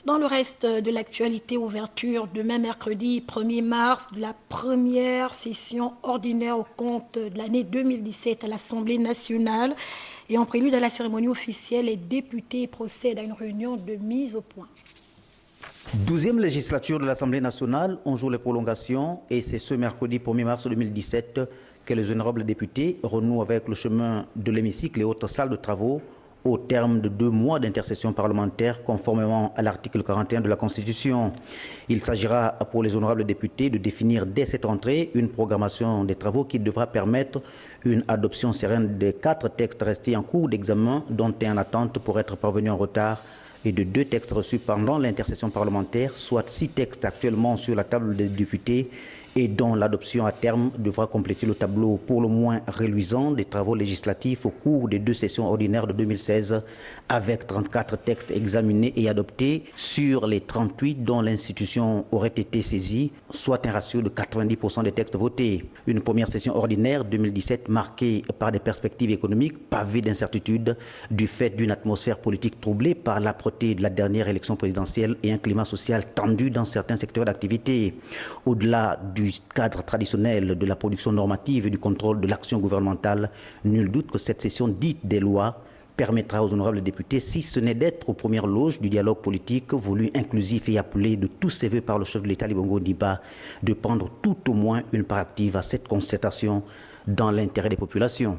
Dans le reste de l'actualité, ouverture demain mercredi 1er mars de la première session ordinaire au compte de l'année 2017 à l'Assemblée nationale. Et en prélude à la cérémonie officielle, les députés procèdent à une réunion de mise au point. 12e législature de l'Assemblée nationale, on joue les prolongations et c'est ce mercredi 1er mars 2017 que les honorables députés renouent avec le chemin de l'hémicycle et autres salles de travaux au terme de 2 mois d'intercession parlementaire conformément à l'article 41 de la Constitution. Il s'agira pour les honorables députés de définir dès cette rentrée une programmation des travaux qui devra permettre une adoption sereine des 4 textes restés en cours d'examen, dont un en attente pour être parvenu en retard, et de 2 textes reçus pendant l'intercession parlementaire, soit 6 textes actuellement sur la table des députés et dont l'adoption à terme devra compléter le tableau pour le moins reluisant des travaux législatifs au cours des 2 sessions ordinaires de 2016, avec 34 textes examinés et adoptés sur les 38 dont l'institution aurait été saisie, soit un ratio de 90% des textes votés. Une première session ordinaire 2017 marquée par des perspectives économiques pavées d'incertitudes du fait d'une atmosphère politique troublée par l'âpreté de la dernière élection présidentielle et un climat social tendu dans certains secteurs d'activité. Au-delà du cadre traditionnel de la production normative et du contrôle de l'action gouvernementale, nul doute que cette session dite des lois permettra aux honorables députés, si ce n'est d'être aux premières loges du dialogue politique voulu inclusif et appelé de tous ses voeux par le chef de l'État, Ali Bongo Ondimba, de prendre tout au moins une part active à cette concertation dans l'intérêt des populations.